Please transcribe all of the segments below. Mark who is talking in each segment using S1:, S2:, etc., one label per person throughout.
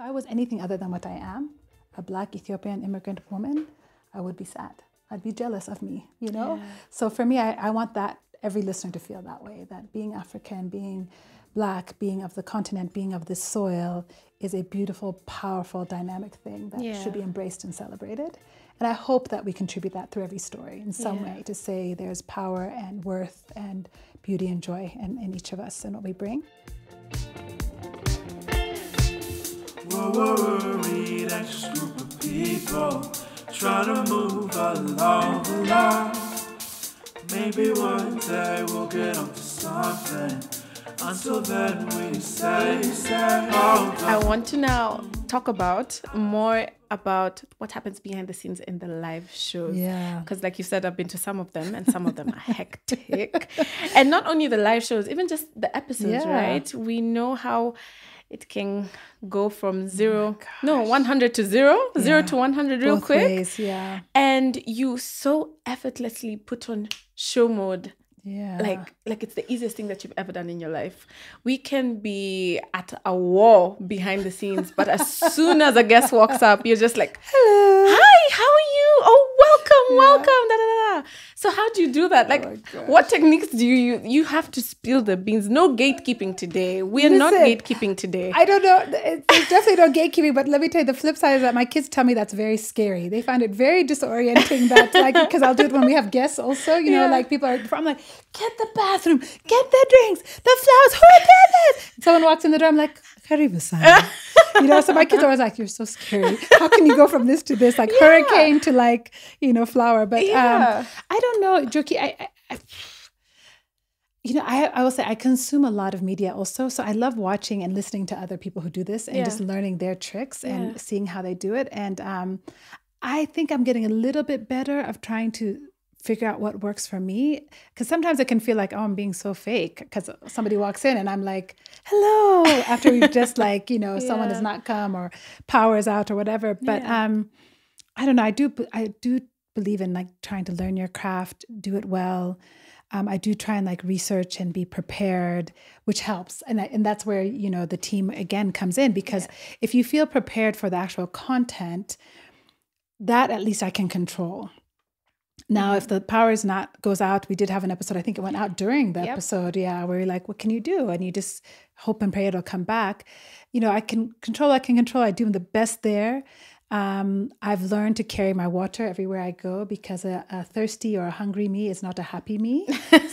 S1: I was anything other than what I am, a Black Ethiopian immigrant woman, I would be sad. I'd be jealous of me, you know?
S2: Yeah.
S1: So for me, I want that every listener to feel that way, that being African, being Black, being of the continent, being of this soil is a beautiful, powerful, dynamic thing that should be embraced and celebrated. And I hope that we contribute that through every story in some way to say there's power and worth and beauty and joy in each of us and what we bring.
S3: Worried, anxious group of people trying to move along. Maybe one day we'll get onto something. Until then, we say,
S2: I want to now talk more about what happens behind the scenes in the live shows.
S1: Yeah.
S2: Because like you said, I've been to some of them and some of them are hectic. And not only the live shows, even just the episodes, right? We know how it can go from 100 to 0 to 100 real
S1: Both
S2: quick.
S1: ways,
S2: And you so effortlessly put on show mode.
S1: Yeah.
S2: Like it's the easiest thing that you've ever done in your life. We can be at a war behind the scenes, but as soon as a guest walks up, you're just like, hello, hi, how are you? Oh, welcome. Da, da, da. So how do you do that? Like, what techniques do you use? You have to spill the beans. No gatekeeping today. We are not gatekeeping today.
S1: I don't know. There's definitely no gatekeeping, but let me tell you, the flip side is that my kids tell me that's very scary. They find it very disorienting that, like, because I'll do it when we have guests also, you know, like people are, I'm like, get the bathroom, get the drinks, the flowers, who did this? Someone walks in the door, I'm like, Karibu-san. You know, so my kids are always like, you're so scary. How can you go from this to this, like hurricane to like, you know, flower? But I don't know, Njoki, I will say I consume a lot of media also. So I love watching and listening to other people who do this and just learning their tricks and seeing how they do it. And I think I'm getting a little bit better of trying to figure out what works for me. Because sometimes it can feel like, oh, I'm being so fake because somebody walks in and I'm like, hello, after we've just like, you know, someone has not come or power is out or whatever. But I don't know. I do believe in like trying to learn your craft, do it well. I do try and like research and be prepared, which helps. And that's where, you know, the team again comes in, because if you feel prepared for the actual content, that at least I can control. Now, if the power goes out, we did have an episode, I think it went out during the episode, where you're like, what can you do? And you just hope and pray it'll come back. You know, I can control. I do the best there. I've learned to carry my water everywhere I go, because a thirsty or a hungry me is not a happy me.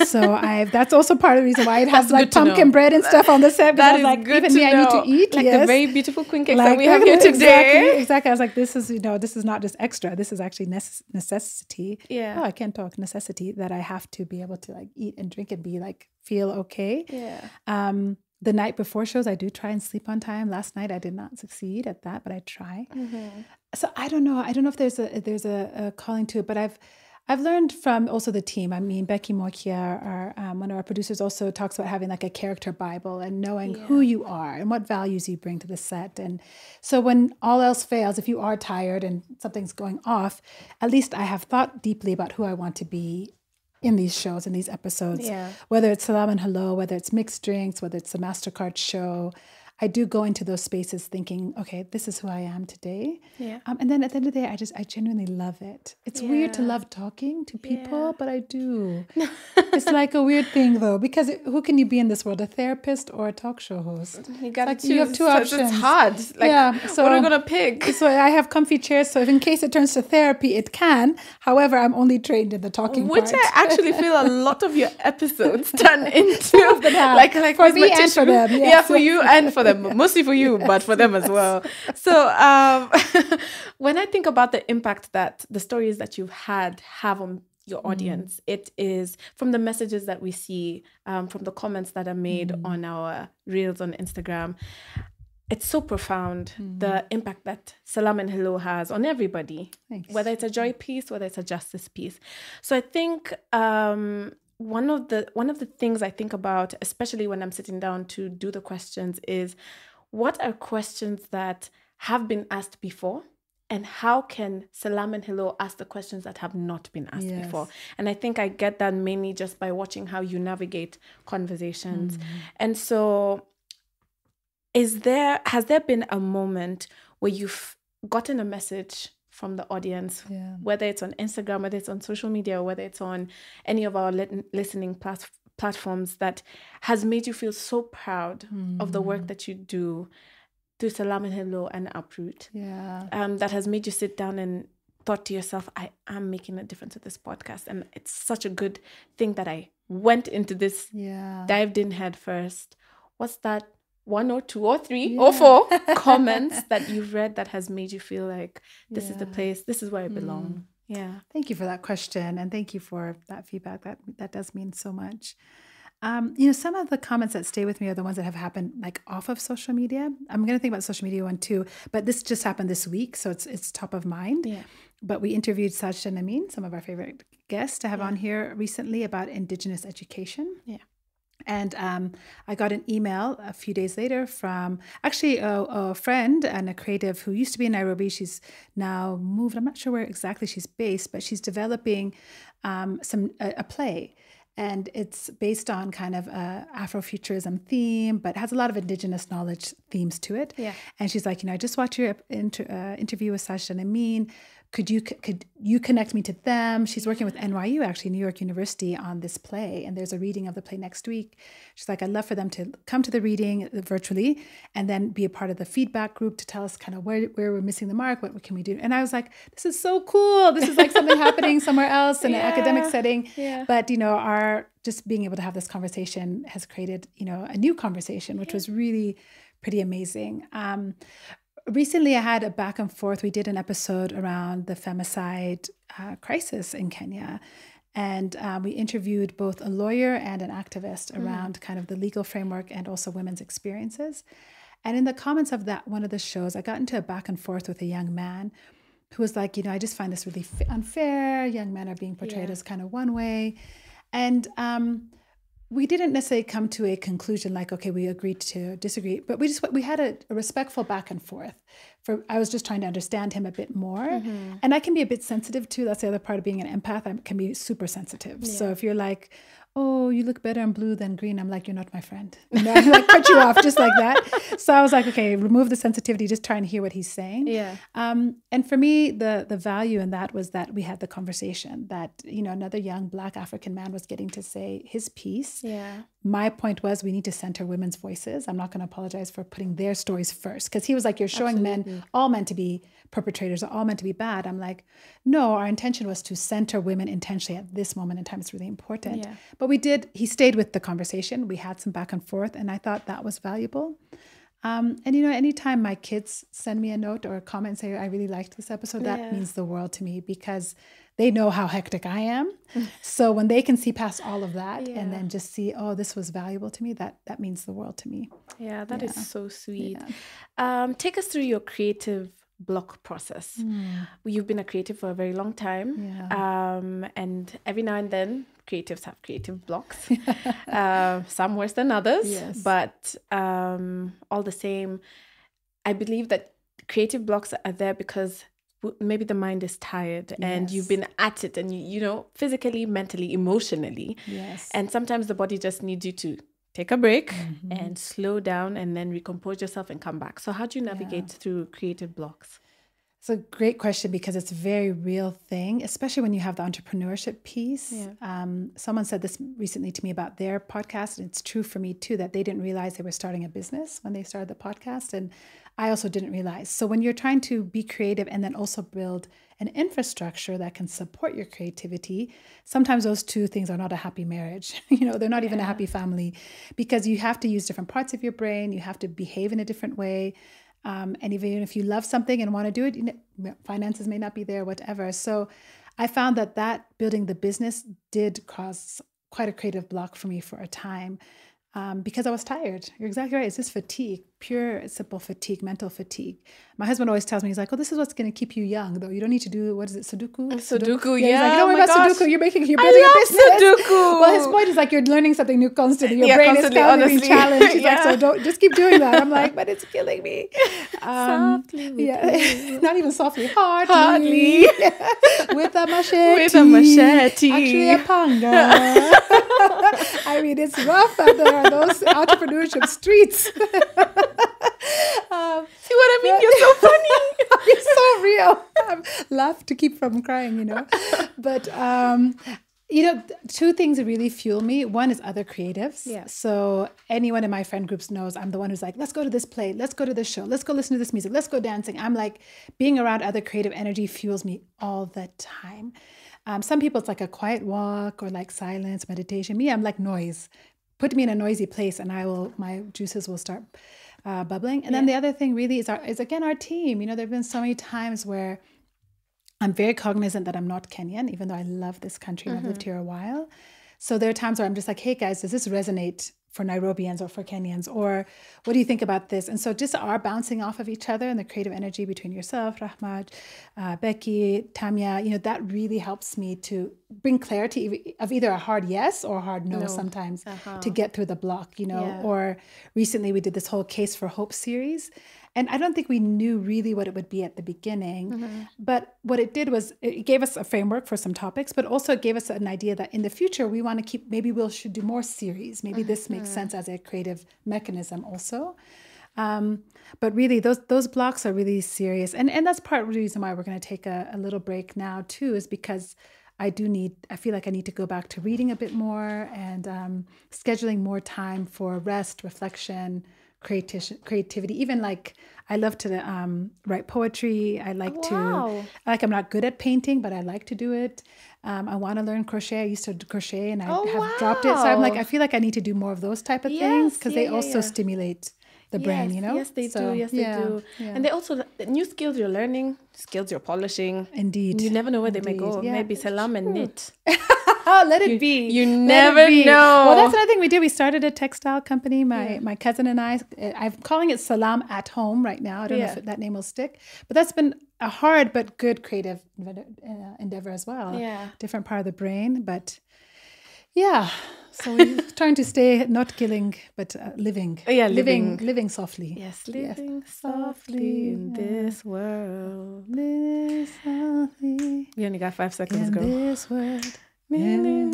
S1: So that's also part of the reason why it has like pumpkin bread and stuff on the set.
S2: That is
S1: like,
S2: good
S1: even
S2: to
S1: me,
S2: know.
S1: I need to eat.
S2: Like the very beautiful queen cakes
S1: like,
S2: that we have here today.
S1: Exactly. I was like, this is not just extra. This is actually necessity.
S2: Yeah.
S1: Oh, I can't talk. Necessity that I have to be able to like eat and drink and be like, feel okay.
S2: Yeah.
S1: The night before shows, I do try and sleep on time. Last night, I did not succeed at that, but I try.
S2: Mm-hmm.
S1: So I don't know. I don't know if there's a calling to it, but I've learned from also the team. I mean, Becky Mokia, one of our producers, also talks about having like a character Bible and knowing who you are and what values you bring to the set. And so when all else fails, if you are tired and something's going off, at least I have thought deeply about who I want to be in these shows, in these episodes, whether it's Selam and Hello, whether it's mixed drinks, whether it's a MasterCard show. I do go into those spaces thinking, okay, this is who I am today. Yeah. And then at the end of the day, I genuinely love it. It's weird to love talking to people, but I do. It's like a weird thing though, because who can you be in this world? A therapist or a talk show host?
S2: You got to choose.
S1: You have two options.
S2: It's hard. Like, so what are we going to pick?
S1: So I have comfy chairs. So if in case it turns to therapy, it can. However, I'm only trained in the talking
S2: part. Which I actually feel a lot of your episodes turn into.
S1: like for me and for them. Yes.
S2: Yeah, for you and for them. Mostly for you, but for them as well. So when I think about the impact that the stories that you've have on your audience, it is from the messages that we see, from the comments that are made on our reels on Instagram. It's so profound, the impact that Selam and Hello has on everybody. Thanks. Whether it's a joy piece, whether it's a justice piece. So I think one of the things I think about, especially when I'm sitting down to do the questions, is what are questions that have been asked before, and how can Selam and Hello ask the questions that have not been asked before? And I think I get that mainly just by watching how you navigate conversations. And so has there been a moment where you've gotten a message from the audience, whether it's on Instagram, whether it's on social media, or whether it's on any of our listening platforms, that has made you feel so proud of the work that you do through Selam and Hello and Uproot? That has made you sit down and thought to yourself, I am making a difference with this podcast, and it's such a good thing that I went into this, dived in head first. What's that 1 or 2 or 3 or 4 comments that you've read that has made you feel like this is the place, this is where I belong?
S1: Thank you for that question, and thank you for that feedback. That does mean so much. Some of the comments that stay with me are the ones that have happened like off of social media. I'm going to think about social media one too, but this just happened this week, so it's top of mind. But we interviewed Sahihi and Amin, some of our favorite guests to have on here recently, about Indigenous education. And I got an email a few days later from actually a friend and a creative who used to be in Nairobi. She's now moved. I'm not sure where exactly she's based, but she's developing a play. And it's based on kind of a Afrofuturism theme, but has a lot of Indigenous knowledge themes to it. And she's like, I just watched your interview with Sahihi and Amin. Could you connect me to them? She's working with NYU, actually, New York University, on this play. And there's a reading of the play next week. She's like, I'd love for them to come to the reading virtually and then be a part of the feedback group to tell us kind of where we're missing the mark, what can we do? And I was like, this is so cool. This is like something happening somewhere else in an academic setting. But, our just being able to have this conversation has created, a new conversation, which was really pretty amazing. Recently, I had a back and forth. We did an episode around the femicide crisis in Kenya. And we interviewed both a lawyer and an activist around kind of the legal framework and also women's experiences. And in the comments of that one of the shows, I got into a back and forth with a young man who was like, I just find this really unfair. Young men are being portrayed as kind of one way. And we didn't necessarily come to a conclusion like, okay, we agreed to disagree, but we had a respectful back and forth. I was just trying to understand him a bit more. And I can be a bit sensitive too. That's the other part of being an empath. I can be super sensitive. So if you're like, oh, you look better in blue than green, I'm like, you're not my friend. I like cut you off just like that. So I was like, okay, remove the sensitivity, just trying to hear what he's saying. And for me, the value in that was that we had the conversation, that, another young Black African man was getting to say his piece. My point was, we need to center women's voices. I'm not going to apologize for putting their stories first, because he was like, you're showing men, all meant to be perpetrators, are all meant to be bad. I'm like, no, our intention was to center women intentionally at this moment in time. It's really important. But he stayed with the conversation. We had some back and forth, and I thought that was valuable. And anytime my kids send me a note or a comment and say, I really liked this episode, that means the world to me, because they know how hectic I am. So when they can see past all of that and then just see, oh, this was valuable to me, that means the world to me.
S2: That is so sweet. Take us through your creative block process. You've been a creative for a very long time. And every now and then, creatives have creative blocks. Some worse than others. But all the same, I believe that creative blocks are there because maybe the mind is tired and you've been at it, and you physically, mentally, emotionally. And sometimes the body just needs you to take a break and slow down and then recompose yourself and come back. So how do you navigate through creative blocks?
S1: It's a great question, because it's a very real thing, especially when you have the entrepreneurship piece. Someone said this recently to me about their podcast, and it's true for me too, that they didn't realize they were starting a business when they started the podcast. And I also didn't realize. So when you're trying to be creative and then also build an infrastructure that can support your creativity, sometimes those two things are not a happy marriage. They're not even a happy family, because you have to use different parts of your brain. You have to behave in a different way. And even if you love something and want to do it, finances may not be there, whatever. So I found that building the business did cause quite a creative block for me for a time. Because I was tired. You're exactly right. It's just fatigue, pure, simple fatigue, mental fatigue. My husband always tells me, he's like, oh, this is what's going to keep you young, though. You don't need to do, what is it, Sudoku?
S2: Sudoku,
S1: He's like, you don't worry about Sudoku. You're building a business. Sudoku. Well, his point is like, you're learning something new constantly. Your brain is constantly being challenged. He's like, so don't, just keep doing that. I'm like, but it's killing me.
S2: Softly.
S1: Not even softly. Hardly. With a machete. Actually, a panga. I mean, it's rough out there on those entrepreneurship streets.
S2: think you're so funny.
S1: You're so real. I laugh to keep from crying, But, two things that really fuel me. One is other creatives.
S2: Yeah.
S1: So anyone in my friend groups knows I'm the one who's like, let's go to this play. Let's go to this show. Let's go listen to this music. Let's go dancing. I'm like, being around other creative energy fuels me all the time. Some people, it's like a quiet walk or like silence, meditation. Me, I'm like noise. Put me in a noisy place and my juices will start bubbling. And then the other thing really is again, our team. There have been so many times where I'm very cognizant that I'm not Kenyan, even though I love this country and I've lived here a while. So there are times where I'm just like, hey guys, does this resonate for Nairobians or for Kenyans? Or what do you think about this? And so just our bouncing off of each other and the creative energy between yourself, Rahmat, Becky, Tamia, that really helps me to bring clarity of either a hard yes or a hard no. Sometimes to get through the block, Or recently we did this whole Case for Hope series. And I don't think we knew really what it would be at the beginning. But what it did was it gave us a framework for some topics, but also it gave us an idea that in the future we want to maybe should do more series. Maybe this makes sense as a creative mechanism also. But really those blocks are really serious. And that's part of the reason why we're going to take a little break now too, is because I feel like I need to go back to reading a bit more and scheduling more time for rest, reflection, creativity. Even like I love to write poetry. I like I'm not good at painting, but I like to do it. I want to learn crochet. I used to crochet and I have dropped it. So I'm like, I feel like I need to do more of those type of things because they also stimulate the brain,
S2: Yes, they do. Yes, they do. Yeah. And they also, new skills you're learning, skills you're polishing.
S1: Indeed.
S2: You never know where they may go. Yeah, maybe Selam and knit.
S1: Let it be.
S2: You never know.
S1: Well, that's another thing we did. We started a textile company. My cousin and I'm calling it Selam at Home right now. I don't know if that name will stick. But that's been a hard but good creative endeavor as well.
S2: Yeah.
S1: Different part of the brain. But yeah. So we're trying to stay not killing, but living. Living softly.
S2: Yes, living softly in this world.
S1: Live softly.
S2: We only got 5 seconds, girl.
S1: This world. I'm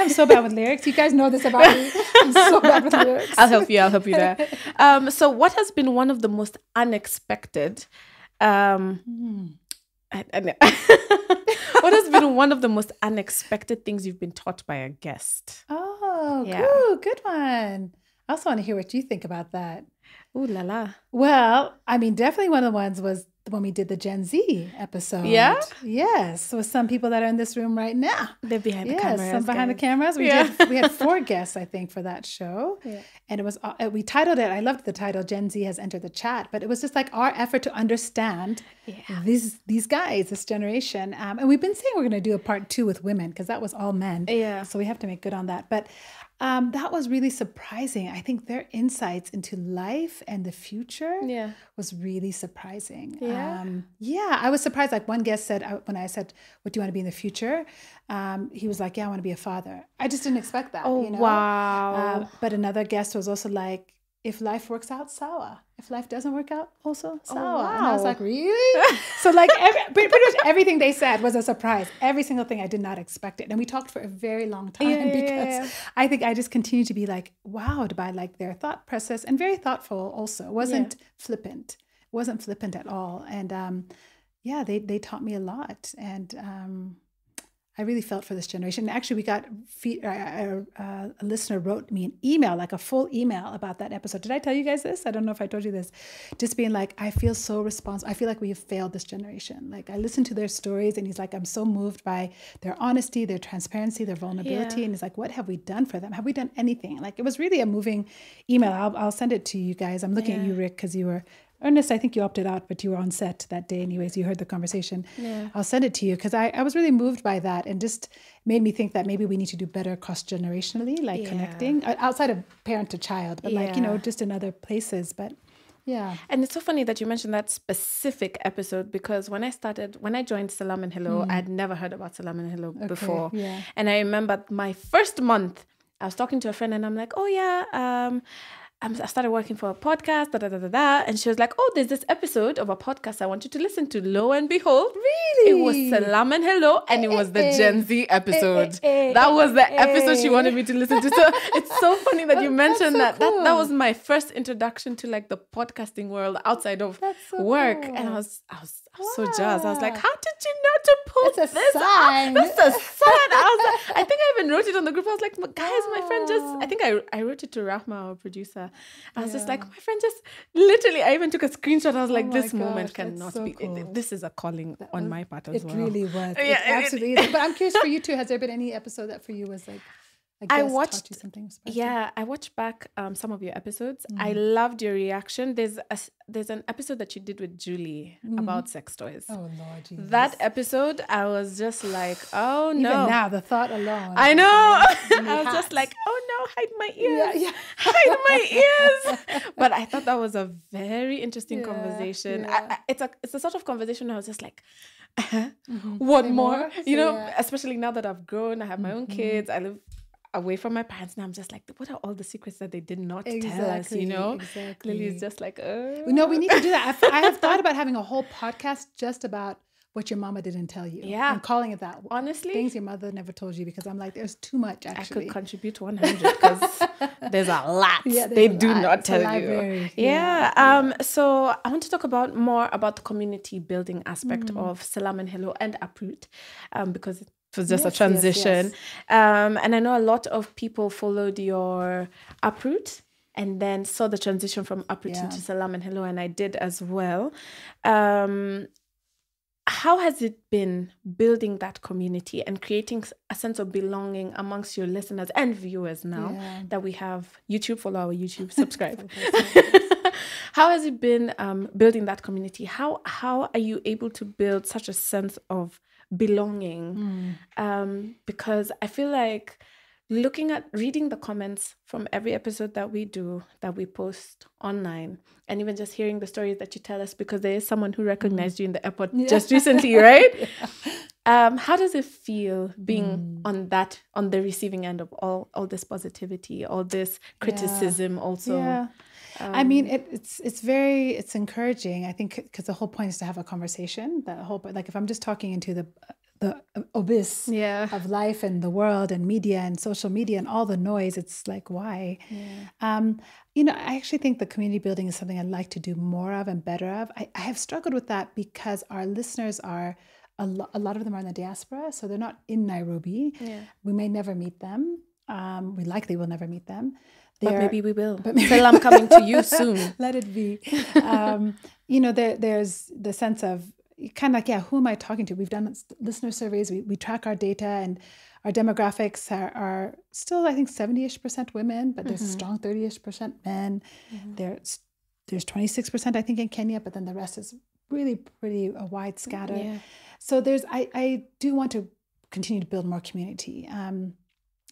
S1: so bad with lyrics. You guys know this about me. I'm so bad with lyrics.
S2: I'll help you there. So what has been one of the most unexpected what has been one of the most unexpected things you've been taught by a guest?
S1: Oh, good one. I also want to hear what you think about that.
S2: Ooh la la.
S1: Well, I mean, definitely one of the ones was when we did the Gen Z episode.
S2: Yeah?
S1: Yes. So some people that are in this room right now.
S2: They're behind the cameras.
S1: Yes, some behind the cameras. We had 4 guests, I think, for that show. Yeah. And it was, we titled it, I loved the title, Gen Z has entered the chat, but it was just like our effort to understand these guys, this generation. And we've been saying we're going to do a part 2 with women because that was all men.
S2: Yeah.
S1: So we have to make good on that. But that was really surprising. I think their insights into life and the future was really surprising. I was surprised. Like one guest said, when I said, what do you want to be in the future? He was like, I want to be a father. I just didn't expect that.
S2: Oh, wow.
S1: But another guest was also like, if life works out, sawa. If life doesn't work out, also sawa. Oh, wow. And I was like, really? So like pretty much everything they said was a surprise. Every single thing, I did not expect it. And we talked for a very long time because I think I just continue to be like wowed by like their thought process and very thoughtful also. It wasn't flippant. It wasn't flippant at all. And they taught me a lot. And I really felt for this generation. And actually, we got a listener wrote me an email, like a full email about that episode. Did I tell you guys this? I don't know if I told you this. Just being like, I feel so responsible. I feel like we have failed this generation. Like I listened to their stories and he's like, I'm so moved by their honesty, their transparency, their vulnerability. And he's like, what have we done for them? Have we done anything? Like it was really a moving email. I'll send it to you guys. I'm looking at you, Rick, because you were... Ernest, I think you opted out, but you were on set that day anyways. You heard the conversation. Yeah. I'll send it to you because I was really moved by that and just made me think that maybe we need to do better cross-generationally, like connecting outside of parent to child, but like, just in other places. But yeah.
S2: And it's so funny that you mentioned that specific episode because when I joined Selam and Hello, I'd never heard about Selam and Hello before. Yeah. And I remember my first month, I was talking to a friend and I'm like, I started working for a podcast, and she was like, oh, there's this episode of a podcast I want you to listen to. Lo and behold,
S1: Really?
S2: it was Selam and Hello, and it was the Gen Z episode. That was the episode she wanted me to listen to. So it's so funny that you mentioned
S1: so
S2: that.
S1: Cool.
S2: That was my first introduction to like the podcasting world outside of work.
S1: Cool.
S2: And I was so jazzed. I was like, how did you know to put
S1: That's a
S2: this
S1: sign.
S2: up? That's a sign. I think I even wrote it on the group. I was like, guys, my friend just, I think I wrote it to Rahma, our producer. I was just like, my friend just literally, I even took a screenshot. I was like, this moment cannot be.
S1: Cool.
S2: This is a calling on my part as well.
S1: It really was.
S2: Yeah,
S1: absolutely. But I'm curious for you too. Has there been any episode that for you was like, I watched taught you something special?
S2: Yeah, I watched back some of your episodes. I loved your reaction. There's an episode that you did with Julie about sex toys.
S1: Oh Lord Jesus.
S2: That episode, I was just like, oh no.
S1: Even now, the thought alone.
S2: I know. I was just like, oh no, hide my ears.
S1: Yeah.
S2: Hide my ears. But I thought that was a very interesting conversation.
S1: Yeah.
S2: It's a sort of conversation I was just like, what more? You know, especially now that I've grown, I have my own kids, I live away from my parents, and I'm just like, what are all the secrets that they did not tell us, you know?
S1: Exactly.
S2: Lily is just like,
S1: No, we need to do that. I have thought about having a whole podcast just about what your mama didn't tell you.
S2: Yeah.
S1: And calling it that.
S2: Honestly.
S1: Things your mother never told you, because I'm like, there's too much actually.
S2: I could contribute 100 because there's a lot they do not tell you. Yeah. So I want to talk more about the community building aspect of Selam and Hello and Uproot, because it was just a transition. Yes. And I know a lot of people followed your Uproot and then saw the transition from Uproot into Selam and Hello, and I did as well. How has it been building that community and creating a sense of belonging amongst your listeners and viewers now that we have YouTube? Follow our YouTube, subscribe. How has it been building that community? How are you able to build such a sense of belonging? Because I feel like reading the comments from every episode that we do, that we post online, and even just hearing the stories that you tell us, because there is someone who recognized you in the airport just recently, right? How does it feel being on the receiving end of all this positivity, all this criticism also? Yeah.
S1: I mean, it's encouraging, I think, because the whole point is to have a conversation. Like if I'm just talking into the abyss of life and the world and media and social media and all the noise, it's like, why? I actually think the community building is something I'd like to do more of and better of. I have struggled with that because our listeners are a lot of them are in the diaspora, so they're not in Nairobi. We may never meet them. We likely will never meet them.
S2: But maybe we will. Selam coming to you soon.
S1: Let it be. There's the sense of kind of like, who am I talking to? We've done listener surveys. We track our data, and our demographics are still, I think, 70-ish% women, but there's a strong 30-ish% men. There's 26%, I think, in Kenya, but then the rest is really pretty wide scatter. So I do want to continue to build more community.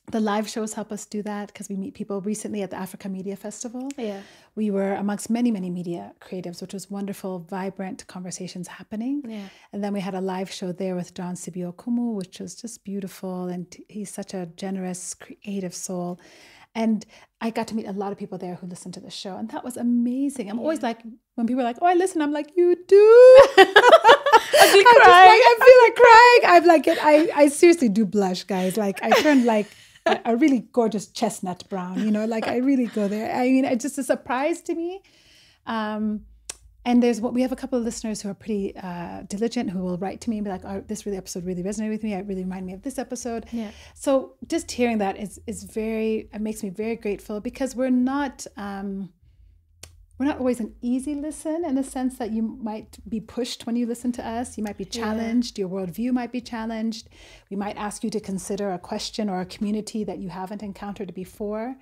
S1: The live shows help us do that because we meet people. Recently at the Africa Media Festival, we were amongst many, many media creatives, which was wonderful, vibrant conversations happening. And then we had a live show there with John Sibio Kumu, which was just beautiful. And he's such a generous, creative soul. And I got to meet a lot of people there who listened to the show. And that was amazing. I'm always like, when people are like, oh, I listen, I'm like, you do? I feel like crying. I'm like, I seriously do blush, guys. Like I turned like a really gorgeous chestnut brown, like I really go there. I mean, it's just a surprise to me. And we have a couple of listeners who are pretty diligent, who will write to me and be like, oh, this episode really resonated with me. It really reminded me of this episode. So just hearing that it makes me very grateful, because we're not always an easy listen, in the sense that you might be pushed when you listen to us. You might be challenged. Your worldview might be challenged. We might ask you to consider a question or a community that you haven't encountered before.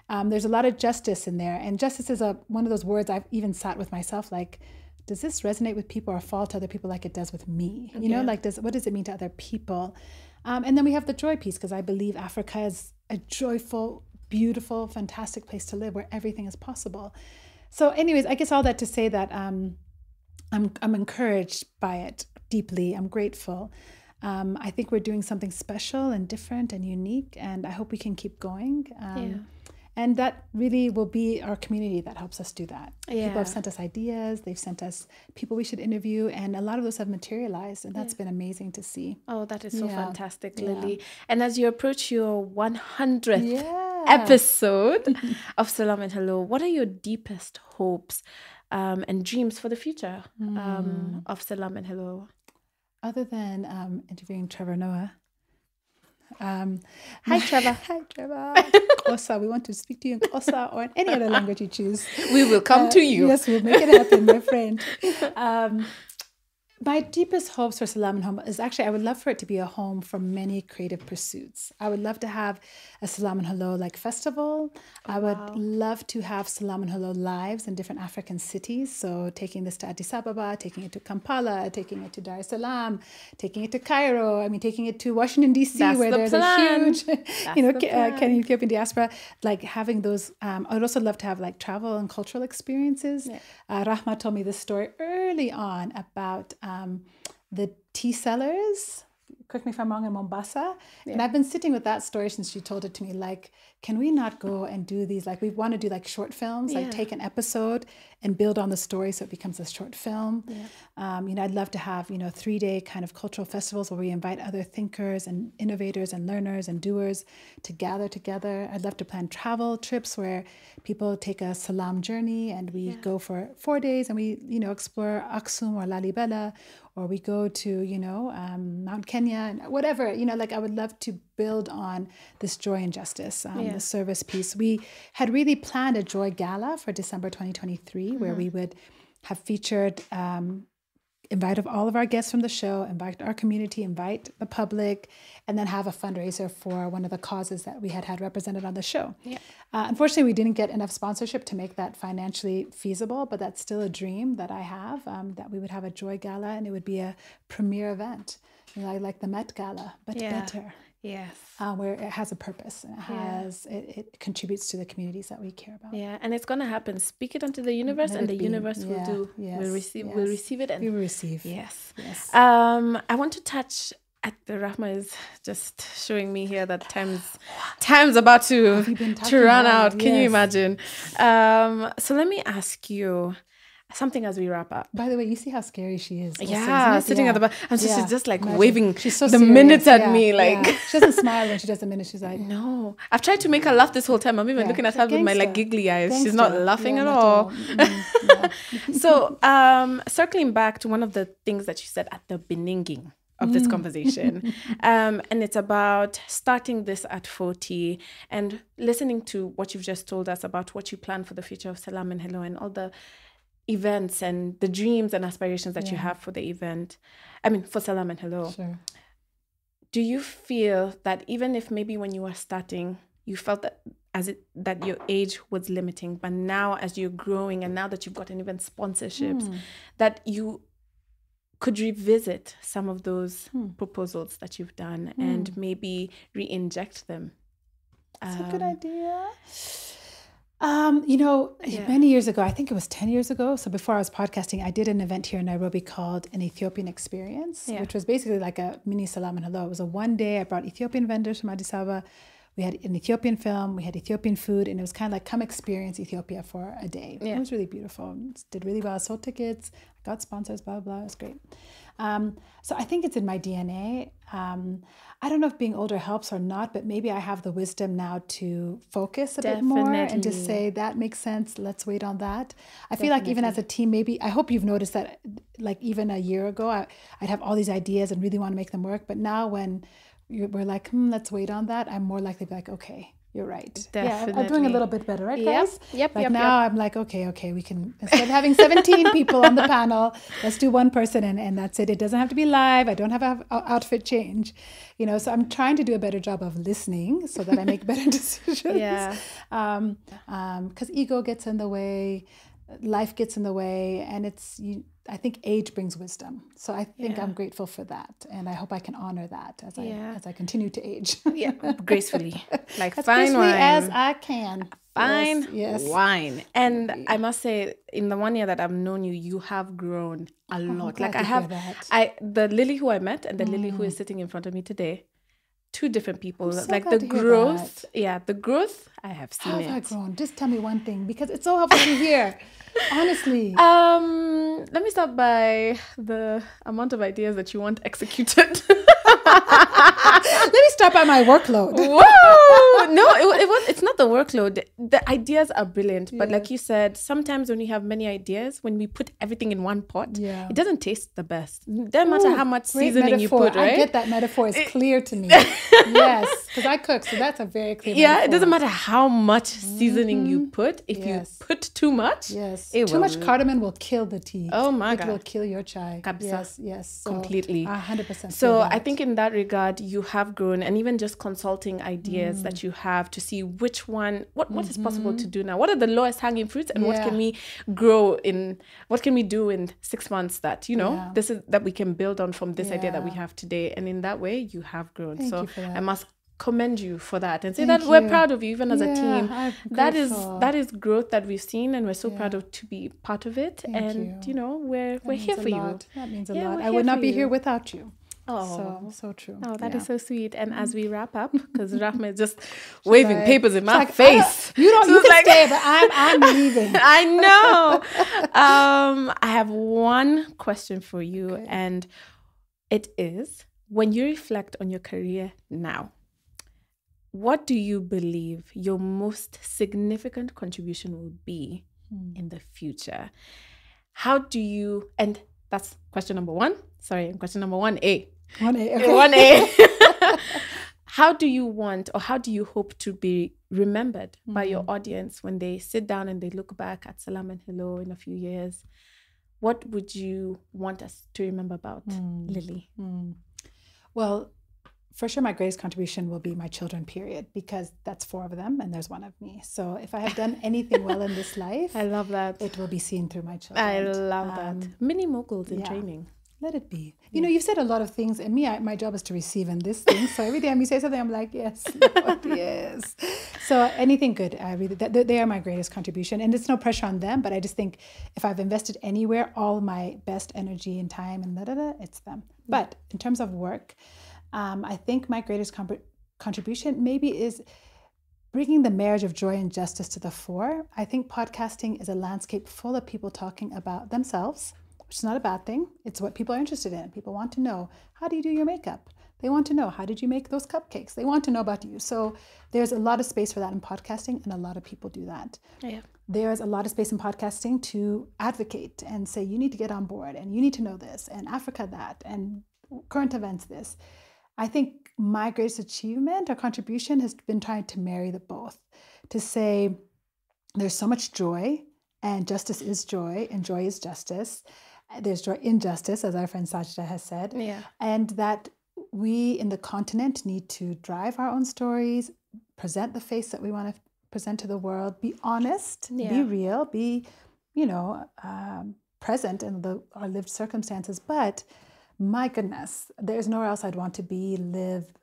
S1: There's a lot of justice in there. And justice is one of those words I've even sat with myself, like, does this resonate with people or fall to other people like it does with me? What does it mean to other people? And then we have the joy piece, because I believe Africa is a joyful, beautiful, fantastic place to live where everything is possible. So anyways, I guess all that to say that I'm encouraged by it deeply. I'm grateful. I think we're doing something special and different and unique, and I hope we can keep going. And that really will be our community that helps us do that.
S2: Yeah.
S1: People have sent us ideas. They've sent us people we should interview. And a lot of those have materialized. And that's been amazing to see.
S2: Oh, that is so fantastic,
S1: Yeah.
S2: Lily. And as you approach your 100th episode of Selam and Hello, what are your deepest hopes and dreams for the future of Selam and Hello?
S1: Other than interviewing Trevor Noah.
S2: Hi, Trevor.
S1: Hi, Trevor. Kosa, we want to speak to you in Kosa or in any other language you choose.
S2: We will come to you.
S1: Yes, we'll make it happen, my friend. My deepest hopes for Selam and Home is actually I would love for it to be a home for many creative pursuits. I would love to have a Selam and Hello like festival. I would love to have Selam and Hello lives in different African cities. So taking this to Addis Ababa, taking it to Kampala, taking it to Dar es Salaam, taking it to Cairo. I mean, taking it to Washington, D.C., where there's a huge, Kenyan Ethiopian diaspora. Like having those, I would also love to have like travel and cultural experiences.
S2: Yeah.
S1: Rahma told me this story early on about the tea sellers, correct me if I'm wrong, in Mombasa. And I've been sitting with that story since she told it to me. Like, can we not go and do these? Like, we want to do like short films, like take an episode and build on the story so it becomes a short film. I'd love to have, 3-day kind of cultural festivals where we invite other thinkers and innovators and learners and doers to gather together. I'd love to plan travel trips where people take a Salam journey and we go for 4 days and we, explore Aksum or Lalibela, or we go to, Mount Kenya and whatever, I would love to build on this joy and justice, the service piece. We had really planned a joy gala for December 2023, where we would have featured, invite all of our guests from the show, invite our community, invite the public, and then have a fundraiser for one of the causes that we had represented on the show. Unfortunately, we didn't get enough sponsorship to make that financially feasible, but that's still a dream that I have, that we would have a joy gala and it would be a premier event, like the Met Gala, but better.
S2: Yes.
S1: Where it has a purpose and it contributes to the communities that we care about.
S2: Yeah, and it's gonna happen. Speak it unto the universe, and the universe will do.
S1: Yes.
S2: We'll receive it, and
S1: we will receive.
S2: Yes.
S1: Yes.
S2: I want to touch at the Rahma is just showing me here that time's about to run out. Can you imagine? So let me ask you something as we wrap up.
S1: By the way, you see how scary she is.
S2: Also, sitting at the back. And she's just like waving
S1: she's so
S2: the
S1: serious.
S2: minutes at me. Like
S1: she doesn't smile when she does the minutes. She's like,
S2: no. I've tried to make her laugh this whole time. I'm even looking at her with my like giggly eyes. Gangster. She's not laughing at all. So circling back to one of the things that you said at the beginning of this conversation. And it's about starting this at 40 and listening to what you've just told us about what you plan for the future of Selam and Hello and all the events and the dreams and aspirations that you have for the event. I mean, for Selam and Hello.
S1: Sure.
S2: Do you feel that even if maybe when you were starting, you felt that that your age was limiting, but now as you're growing and now that you've gotten even sponsorships, that you could revisit some of those proposals that you've done and maybe re-inject them?
S1: That's a good idea. Many years ago, I think it was 10 years ago. So before I was podcasting, I did an event here in Nairobi called an Ethiopian Experience, which was basically like a mini Selam and Hello. It was a one day. I brought Ethiopian vendors from Addis Ababa. We had an Ethiopian film, we had Ethiopian food, and it was kind of like come experience Ethiopia for a day. It was really beautiful. It did really well. I sold tickets, I got sponsors, blah, blah, blah. It was great. So I think it's in my DNA. I don't know if being older helps or not, but maybe I have the wisdom now to focus a bit more and just say, that makes sense. Let's wait on that. I feel like even as a team, maybe, I hope you've noticed that like even a year ago, I'd have all these ideas and really want to make them work. But now when we're like, let's wait on that, I'm more likely to be like, okay, you're right.
S2: Definitely.
S1: Yeah, I'm doing a little bit better, right, guys?
S2: Yep.
S1: I'm like, okay, we can, instead of having 17 people on the panel, let's do one person and that's it. It doesn't have to be live. I don't have an outfit change. So I'm trying to do a better job of listening so that I make better decisions. Because ego gets in the way, life gets in the way, and I think age brings wisdom. So I think I'm grateful for that. And I hope I can honor that as I continue to age.
S2: Gracefully. Like
S1: as
S2: fine wine.
S1: as I can.
S2: Fine
S1: yes.
S2: wine. And I must say, in the 1 year that I've known you, you have grown a lot. Like the Lily who I met and the Lily who is sitting in front of me today, two different people.
S1: So
S2: like the growth. The growth I have seen
S1: How
S2: it.
S1: have I grown? Just tell me one thing, because it's so helpful to hear. Honestly.
S2: Let me start by the amount of ideas that you want executed.
S1: Let me start by my workload.
S2: Whoa! No, it's not the workload. The ideas are brilliant, but like you said, sometimes when you have many ideas, when we put everything in one pot, it doesn't taste the best. Doesn't matter how much seasoning
S1: metaphor.
S2: you put, right?
S1: I get that metaphor. It's clear to me. Yes, because I cook, so that's a very clear metaphor.
S2: It doesn't matter how much seasoning you put. If you put too much,
S1: too much cardamom will kill the tea.
S2: Oh my God.
S1: It will kill your chai. Yes. So,
S2: completely.
S1: 100%.
S2: So I think in that regard, you have grown, and even just consulting ideas that you have to see which one, what is possible to do now? What are the lowest hanging fruits, and what can we grow in? What can we do in 6 months that this is that we can build on from this idea that we have today? And in that way, you have grown.
S1: Thank
S2: so
S1: you for that.
S2: I must commend you for that and say
S1: Thank
S2: that we're
S1: you.
S2: proud of you, even as a team. That is
S1: grateful.
S2: growth that we've seen, and we're so proud of to be part of it.
S1: Thank you.
S2: We're here for you.
S1: That means a lot. I would not be here without you.
S2: Oh,
S1: so true.
S2: Oh, that is so sweet. And as we wrap up, because Rahma is just waving papers in my
S1: like,
S2: face.
S1: You can stay, but I'm leaving.
S2: I know. I have one question for you, and it is: when you reflect on your career now, what do you believe your most significant contribution will be in the future? How do you, and that's question number one. Sorry, question number 1A.
S1: 1A, okay.
S2: 1A. How do you want, or how do you hope to be remembered by your audience when they sit down and they look back at Selam and Hello in a few years? What would you want us to remember about Lily?
S1: Well, for sure, my greatest contribution will be my children, period, because that's 4 of them and there's 1 of me. So if I have done anything well in this life,
S2: I love that.
S1: It will be seen through my children.
S2: I love that. Mini moguls in training.
S1: Let it be. You know, you've said a lot of things, and my job is to receive in this thing. So every time you say something, I'm like, yes, Lord, yes. So anything good, they are my greatest contribution. And it's no pressure on them, but I just think if I've invested anywhere, all my best energy and time and it's them. But in terms of work, I think my greatest contribution maybe is bringing the marriage of joy and justice to the fore. I think podcasting is a landscape full of people talking about themselves, which is not a bad thing. It's what people are interested in. People want to know, how do you do your makeup? They want to know, how did you make those cupcakes? They want to know about you. So there's a lot of space for that in podcasting, and a lot of people do that. Yeah. There's a lot of space in podcasting to advocate and say, you need to get on board, and you need to know this, and Africa that, and current events this. I think my greatest achievement or contribution has been trying to marry the both, to say there's so much joy, and justice is joy, and joy is justice. There's joy in justice, as our friend Sajida has said, and that we in the continent need to drive our own stories, present the face that we want to present to the world, be honest, be real, be, present in our lived circumstances. But my goodness, there's nowhere else I'd want to be, live.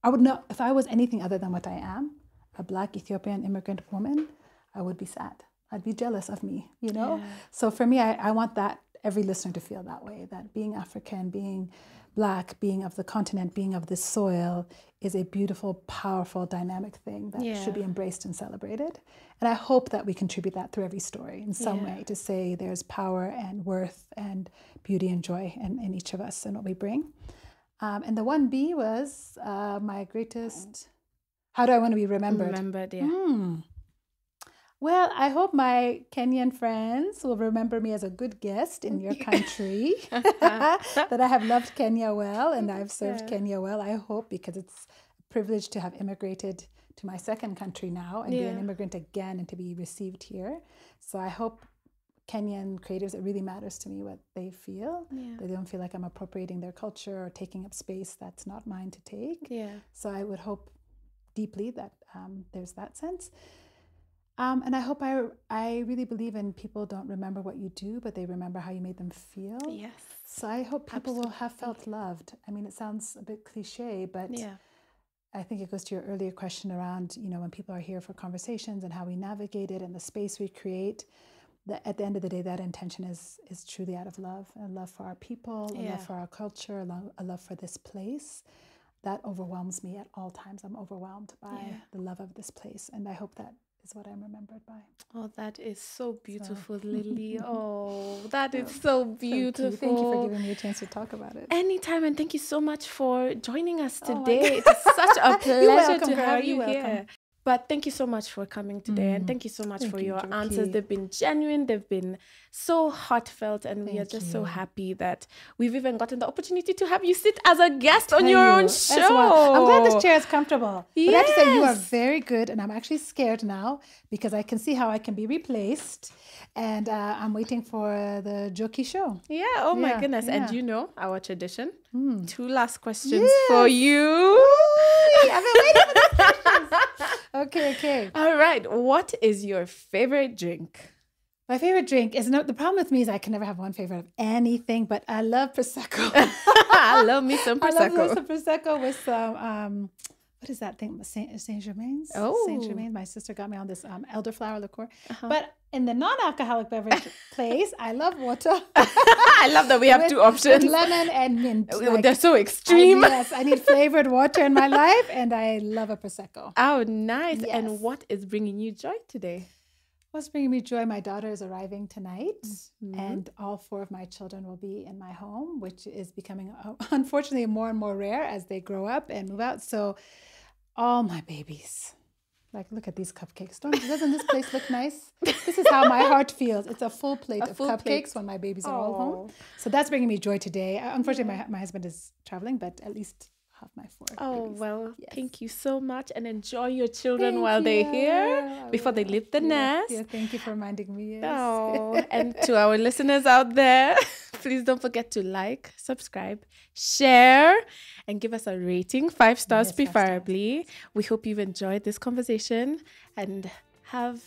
S1: I would know if I was anything other than what I am, a Black Ethiopian immigrant woman, I would be sad. I'd be jealous of me, So for me, I want that every listener to feel that way, that being African, being Black, being of the continent, being of this soil is a beautiful, powerful, dynamic thing that should be embraced and celebrated. And I hope that we contribute that through every story in some way, to say there's power and worth and beauty and joy in each of us and what we bring. And the 1B was my greatest, how do I want to be remembered? Well, I hope my Kenyan friends will remember me as a good guest in your country, that I have loved Kenya well and I've served Kenya well, I hope, because it's a privilege to have immigrated to my second country now and be an immigrant again and to be received here. So I hope Kenyan creatives, it really matters to me what they feel. They don't feel like I'm appropriating their culture or taking up space that's not mine to take. So I would hope deeply that there's that sense. And I hope I really believe in people don't remember what you do, but they remember how you made them feel. So I hope people will have felt loved. I mean, it sounds a bit cliche, but I think it goes to your earlier question around, when people are here for conversations and how we navigate it and the space we create, that at the end of the day, that intention is truly out of love, a love for our people, a love for our culture, a love for this place. that overwhelms me at all times. I'm overwhelmed by the love of this place. And I hope that is what I'm remembered by.
S2: Oh, that is so beautiful, Lily. Oh, that is so beautiful.
S1: Thank you for giving me a chance to talk about it.
S2: Anytime, and thank you so much for joining us today. It's such a pleasure to have you here. But thank you so much for coming today, and thank you so much for your answers. They've been genuine, they've been so heartfelt, and we are just so happy that we've even gotten the opportunity to have you sit as a guest on your own show.
S1: Well. I'm glad this chair is comfortable. But I have to say, you are very good, and I'm actually scared now because I can see how I can be replaced. And I'm waiting for the Njoki show.
S2: Yeah, oh my goodness. Yeah. And you know our tradition. 2 last questions for you.
S1: I've been waiting for these questions. Okay.
S2: All right. What is your favorite drink?
S1: My favorite drink is, the problem with me is I can never have one favorite of anything, but I love Prosecco.
S2: I love me some Prosecco.
S1: I love some Prosecco with some, what is that thing? Saint-Germain's?
S2: Oh.
S1: Saint-Germain. My sister got me on this elderflower liqueur. But in the non-alcoholic beverage place, I love water.
S2: I love that we have 2 options.
S1: With lemon and mint.
S2: They're so extreme.
S1: Yes, I need flavored water in my life, and I love a Prosecco.
S2: Oh, nice. Yes. And what is bringing you joy today?
S1: What's bringing me joy? My daughter is arriving tonight, and all 4 of my children will be in my home, which is becoming, unfortunately, more and more rare as they grow up and move out. So all my babies, like, look at these cupcakes. Doesn't this place look nice? This is how my heart feels. It's a full plate of cupcakes when my babies are all home. So that's bringing me joy today. Unfortunately, my husband is traveling, but at least have my 4 babies.
S2: Well, thank you so much, and enjoy your children while they're here before they leave the nest.
S1: Yeah, thank you for reminding me. Yes.
S2: Oh, and to our listeners out there, please don't forget to like, subscribe, share, and give us a rating, 5 stars preferably. We hope you've enjoyed this conversation, and have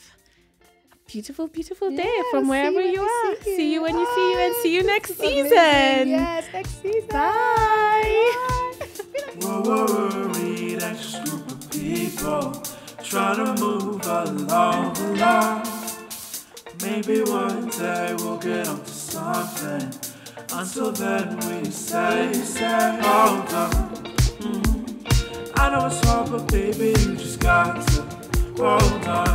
S2: a beautiful, beautiful day from wherever you are. See you when you see you, and see you next season.
S1: Yes, next season.
S2: Bye.
S3: We're worried, anxious group of people trying to move along. Maybe one day we'll get onto something. Until then we say, hold on. I know it's hard, but baby, you just got to hold on.